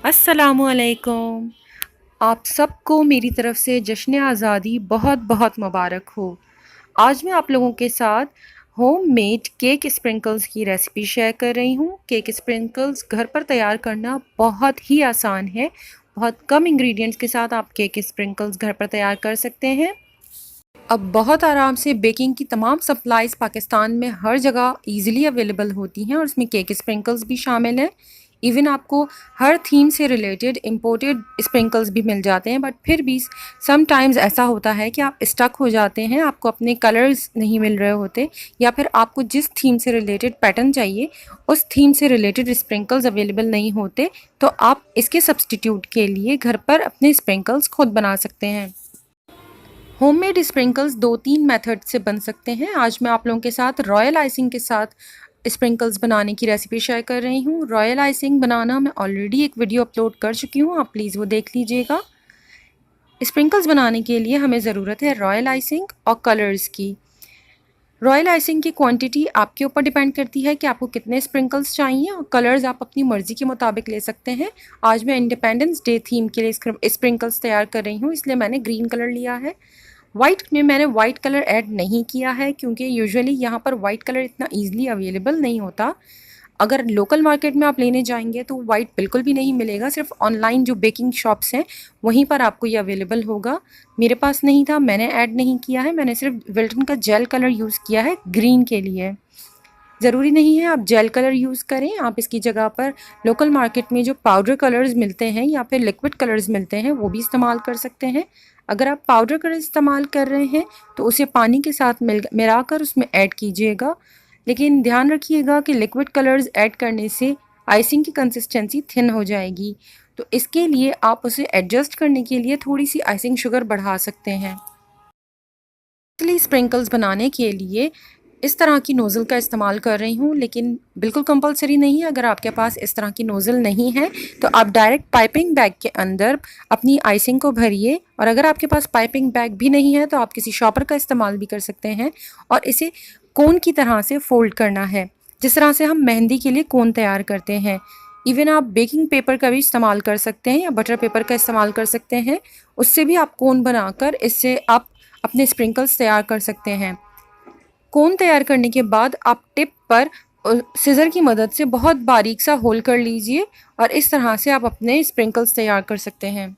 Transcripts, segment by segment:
अस्सलामुअलैकुम। आप सबको मेरी तरफ़ से जश्न आज़ादी बहुत बहुत मुबारक हो। आज मैं आप लोगों के साथ होममेड केक स्प्रिंकल्स की रेसिपी शेयर कर रही हूँ। केक स्प्रिंकल्स घर पर तैयार करना बहुत ही आसान है। बहुत कम इंग्रेडिएंट्स के साथ आप केक स्प्रिंकल्स घर पर तैयार कर सकते हैं। अब बहुत आराम से बेकिंग की तमाम सप्लाईज़ पाकिस्तान में हर जगह ईज़िली अवेलेबल होती हैं और उसमें केक स्प्रिंकल्स भी शामिल हैं। इवन आपको हर थीम से रिलेटेड इंपोर्टेड स्प्रिंकल्स भी मिल जाते हैं, बट फिर भी सम टाइम्स ऐसा होता है कि आप स्टक हो जाते हैं, आपको अपने कलर्स नहीं मिल रहे होते, या फिर आपको जिस थीम से रिलेटेड पैटर्न चाहिए उस थीम से रिलेटेड स्प्रिंकल्स अवेलेबल नहीं होते, तो आप इसके सब्सटीट्यूट के लिए घर पर अपने स्प्रिंकल्स खुद बना सकते हैं। होममेड स्प्रिंकल्स 2-3 मेथड से बन सकते हैं। आज मैं आप लोगों के साथ रॉयल आइसिंग के साथ स्प्रिंकल्स बनाने की रेसिपी शेयर कर रही हूँ। रॉयल आइसिंग बनाना मैं ऑलरेडी एक वीडियो अपलोड कर चुकी हूँ, आप प्लीज़ वो देख लीजिएगा। स्प्रिंकल्स बनाने के लिए हमें ज़रूरत है रॉयल आइसिंग और कलर्स की। रॉयल आइसिंग की क्वांटिटी आपके ऊपर डिपेंड करती है कि आपको कितने स्प्रिंकल्स चाहिए, और कलर्स आप अपनी मर्ज़ी के मुताबिक ले सकते हैं। आज मैं इंडिपेंडेंस डे थीम के लिए स्प्रिंकल्स तैयार कर रही हूँ, इसलिए मैंने ग्रीन कलर लिया है। वाइट में मैंने वाइट कलर ऐड नहीं किया है क्योंकि यूजुअली यहाँ पर वाइट कलर इतना ईजिली अवेलेबल नहीं होता। अगर लोकल मार्केट में आप लेने जाएंगे तो वाइट बिल्कुल भी नहीं मिलेगा, सिर्फ ऑनलाइन जो बेकिंग शॉप्स हैं वहीं पर आपको ये अवेलेबल होगा। मेरे पास नहीं था, मैंने ऐड नहीं किया है, मैंने सिर्फ विल्टन का जेल कलर यूज़ किया है ग्रीन के लिए। ज़रूरी नहीं है आप जेल कलर यूज़ करें, आप इसकी जगह पर लोकल मार्केट में जो पाउडर कलर्स मिलते हैं या फिर लिक्विड कलर्स मिलते हैं वो भी इस्तेमाल कर सकते हैं। अगर आप पाउडर कलर इस्तेमाल कर रहे हैं तो उसे पानी के साथ मिलाकर उसमें ऐड कीजिएगा, लेकिन ध्यान रखिएगा कि लिक्विड कलर्स ऐड करने से आइसिंग की कंसिस्टेंसी थिन हो जाएगी, तो इसके लिए आप उसे एडजस्ट करने के लिए थोड़ी सी आइसिंग शुगर बढ़ा सकते हैं। इसलिए स्प्रिंकल्स बनाने के लिए इस तरह की नोज़ल का इस्तेमाल कर रही हूँ, लेकिन बिल्कुल कंपलसरी नहीं है। अगर आपके पास इस तरह की नोज़ल नहीं है तो आप डायरेक्ट पाइपिंग बैग के अंदर अपनी आइसिंग को भरिए, और अगर आपके पास पाइपिंग बैग भी नहीं है तो आप किसी शॉपर का इस्तेमाल भी कर सकते हैं, और इसे कोन की तरह से फोल्ड करना है, जिस तरह से हम मेहंदी के लिए कोन तैयार करते हैं। इवन आप बेकिंग पेपर का भी इस्तेमाल कर सकते हैं या बटर पेपर का इस्तेमाल कर सकते हैं, उससे भी आप कोन बनाकर इससे आप अपने स्प्रिंकल्स तैयार कर सकते हैं। कोन तैयार करने के बाद आप टिप पर सिज़र की मदद से बहुत बारीक सा होल कर लीजिए, और इस तरह से आप अपने स्प्रिंकल्स तैयार कर सकते हैं।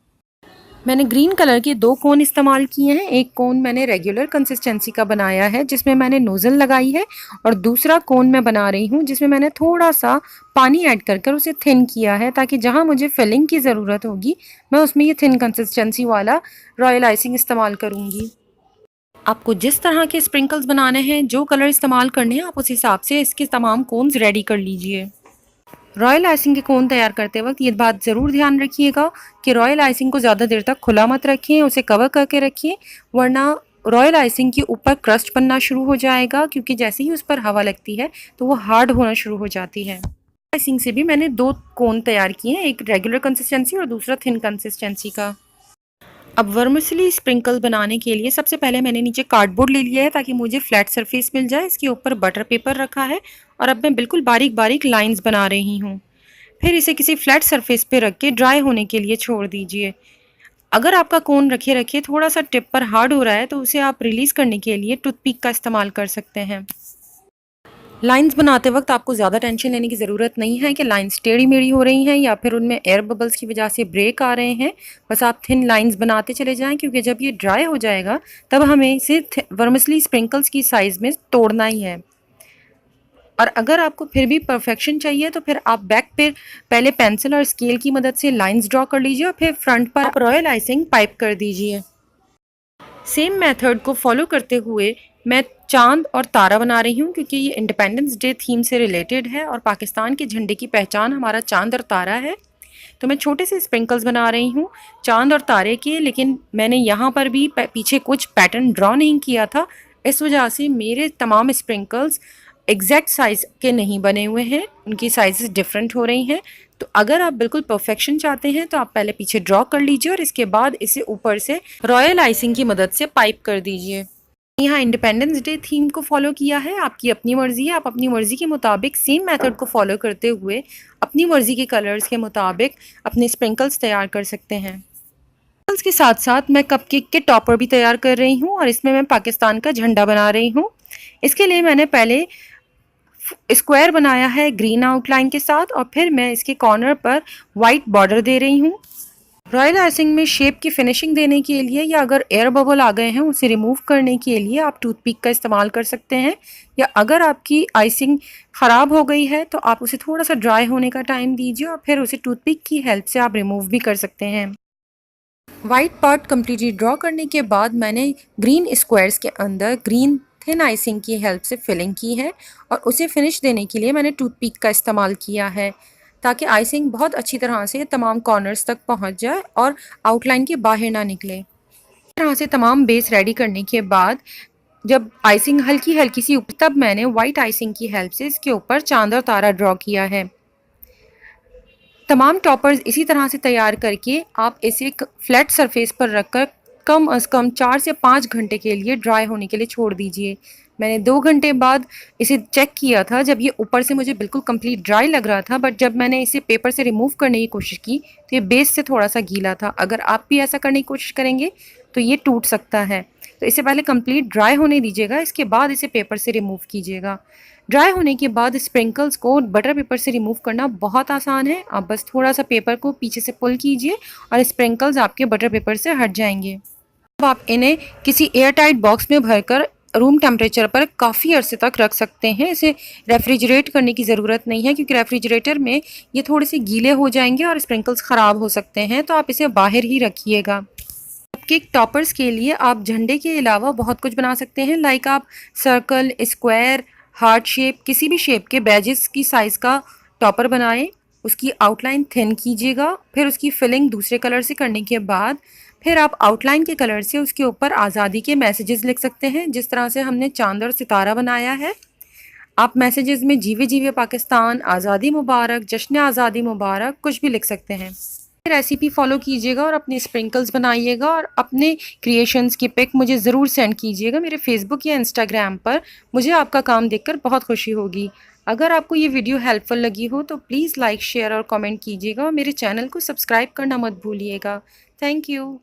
मैंने ग्रीन कलर के 2 कोन इस्तेमाल किए हैं। एक कोन मैंने रेगुलर कंसिस्टेंसी का बनाया है जिसमें मैंने नोज़ल लगाई है, और दूसरा कोन मैं बना रही हूँ जिसमें मैंने थोड़ा सा पानी ऐड कर उसे थिन किया है, ताकि जहाँ मुझे फिलिंग की ज़रूरत होगी मैं उसमें ये थिन कंसिस्टेंसी वाला रॉयल आइसिंग इस्तेमाल करूँगी। आपको जिस तरह के स्प्रिंकल्स बनाने हैं, जो कलर इस्तेमाल करने हैं, आप उस हिसाब से इसके तमाम कोन्स रेडी कर लीजिए। रॉयल आइसिंग के कोन तैयार करते वक्त ये बात ज़रूर ध्यान रखिएगा कि रॉयल आइसिंग को ज़्यादा देर तक खुला मत रखें, उसे कवर करके रखिए, वरना रॉयल आइसिंग के ऊपर क्रस्ट बनना शुरू हो जाएगा, क्योंकि जैसे ही उस पर हवा लगती है तो वो हार्ड होना शुरू हो जाती है। आइसिंग से भी मैंने 2 कोन तैयार किए हैं, एक रेगुलर कंसिस्टेंसी और दूसरा थिन कंसिस्टेंसी का। अब वर्मिसेली स्प्रिंकल बनाने के लिए सबसे पहले मैंने नीचे कार्डबोर्ड ले लिया है ताकि मुझे फ्लैट सरफेस मिल जाए। इसके ऊपर बटर पेपर रखा है और अब मैं बिल्कुल बारीक बारीक लाइंस बना रही हूँ। फिर इसे किसी फ्लैट सरफेस पे रख के ड्राई होने के लिए छोड़ दीजिए। अगर आपका कोन रखे रखे थोड़ा सा टिप पर हार्ड हो रहा है तो उसे आप रिलीज़ करने के लिए टूथपिक का इस्तेमाल कर सकते हैं। लाइंस बनाते वक्त आपको ज़्यादा टेंशन लेने की ज़रूरत नहीं है कि लाइंस टेढ़ी मेढ़ी हो रही हैं या फिर उनमें एयर बबल्स की वजह से ब्रेक आ रहे हैं। बस आप थिन लाइंस बनाते चले जाएं, क्योंकि जब ये ड्राई हो जाएगा तब हमें इसे वर्मिसेली स्प्रिंकल्स की साइज़ में तोड़ना ही है। और अगर आपको फिर भी परफेक्शन चाहिए तो फिर आप बैक पर पहले पेंसिल और स्केल की मदद से लाइन्स ड्रॉ कर लीजिए और फिर फ्रंट पर आप रॉयल आइसिंग पाइप कर दीजिए। सेम मेथड को फॉलो करते हुए मैं चांद और तारा बना रही हूँ, क्योंकि ये इंडिपेंडेंस डे थीम से रिलेटेड है और पाकिस्तान के झंडे की पहचान हमारा चांद और तारा है। तो मैं छोटे से स्प्रिंकल्स बना रही हूँ चांद और तारे के, लेकिन मैंने यहाँ पर भी पीछे कुछ पैटर्न ड्रॉ नहीं किया था, इस वजह से मेरे तमाम स्प्रिंकल्स एग्जैक्ट साइज़ के नहीं बने हुए हैं, उनकी साइज़ेस डिफरेंट हो रही हैं। तो अगर आप बिल्कुल परफेक्शन चाहते हैं तो आप पहले पीछे ड्रॉ कर लीजिए और इसके बाद इसे ऊपर से रॉयल आइसिंग की मदद से पाइप कर दीजिए। यहाँ इंडिपेंडेंस डे थीम को फॉलो किया है। आपकी अपनी मर्ज़ी है, आप अपनी मर्ज़ी के मुताबिक सेम मेथड को फॉलो करते हुए अपनी मर्ज़ी के कलर्स के मुताबिक अपने स्प्रिंकल्स तैयार कर सकते हैं। स्प्रिंकल्स के साथ साथ मैं कपकेक के टॉपर भी तैयार कर रही हूँ और इसमें मैं पाकिस्तान का झंडा बना रही हूँ। इसके लिए मैंने पहले स्क्वायर बनाया है ग्रीन आउटलाइन के साथ और फिर मैं इसके कॉर्नर पर वाइट बॉर्डर दे रही हूँ। रॉयल आइसिंग में शेप की फिनिशिंग देने के लिए या अगर एयर बबल आ गए हैं उसे रिमूव करने के लिए आप टूथपिक का इस्तेमाल कर सकते हैं, या अगर आपकी आइसिंग ख़राब हो गई है तो आप उसे थोड़ा सा ड्राई होने का टाइम दीजिए और फिर उसे टूथपिक की हेल्प से आप रिमूव भी कर सकते हैं। वाइट पार्ट कम्प्लीटली ड्रॉ करने के बाद मैंने ग्रीन स्क्वायर्स के अंदर ग्रीन थिन आइसिंग की हेल्प से फिलिंग की है और उसे फिनिश देने के लिए मैंने टूथपिक का इस्तेमाल किया है ताकि आइसिंग बहुत अच्छी तरह से तमाम कॉर्नर्स तक पहुंच जाए और आउटलाइन के बाहर ना निकले। इस तरह से तमाम बेस रेडी करने के बाद जब आइसिंग हल्की हल्की सी ऊपर, तब मैंने वाइट आइसिंग की हेल्प से इसके ऊपर चांद और तारा ड्रॉ किया है। तमाम टॉपर्स इसी तरह से तैयार करके आप इसे फ्लैट सरफेस पर रखकर कम अज़ कम 4 से 5 घंटे के लिए ड्राई होने के लिए छोड़ दीजिए। मैंने 2 घंटे बाद इसे चेक किया था, जब ये ऊपर से मुझे बिल्कुल कंप्लीट ड्राई लग रहा था, बट जब मैंने इसे पेपर से रिमूव करने की कोशिश की तो ये बेस से थोड़ा सा गीला था। अगर आप भी ऐसा करने की कोशिश करेंगे तो ये टूट सकता है, तो इसे पहले कंप्लीट ड्राई होने दीजिएगा, इसके बाद इसे पेपर से रिमूव कीजिएगा। ड्राई होने के बाद स्प्रिंकल्स को बटर पेपर से रिमूव करना बहुत आसान है। आप बस थोड़ा सा पेपर को पीछे से पुल कीजिए और स्प्रिंकल्स आपके बटर पेपर से हट जाएंगे। अब आप इन्हें किसी एयर टाइट बॉक्स में भरकर रूम टेम्परेचर पर काफ़ी अरसे तक रख सकते हैं। इसे रेफ्रिजरेट करने की ज़रूरत नहीं है क्योंकि रेफ्रिजरेटर में ये थोड़े से गीले हो जाएंगे और स्प्रिंकल्स ख़राब हो सकते हैं, तो आप इसे बाहर ही रखिएगा। केक टॉपर्स के लिए आप झंडे के अलावा बहुत कुछ बना सकते हैं, लाइक आप सर्कल, स्क्वायर, हार्ट शेप, किसी भी शेप के बैजेस की साइज़ का टॉपर बनाएं। उसकी आउटलाइन थिन कीजिएगा, फिर उसकी फिलिंग दूसरे कलर से करने के बाद फिर आप आउटलाइन के कलर से उसके ऊपर आज़ादी के मैसेजेस लिख सकते हैं, जिस तरह से हमने चांद और सितारा बनाया है। आप मैसेजेस में जीवे जीवे पाकिस्तान, आज़ादी मुबारक, जश्न आज़ादी मुबारक कुछ भी लिख सकते हैं। रेसिपी फॉलो कीजिएगा और अपने स्प्रिंकल्स बनाइएगा और अपने क्रिएशंस की पिक मुझे ज़रूर सेंड कीजिएगा मेरे फेसबुक या इंस्टाग्राम पर। मुझे आपका काम देखकर बहुत खुशी होगी। अगर आपको ये वीडियो हेल्पफुल लगी हो तो प्लीज़ लाइक, शेयर और कमेंट कीजिएगा और मेरे चैनल को सब्सक्राइब करना मत भूलिएगा। Thank you.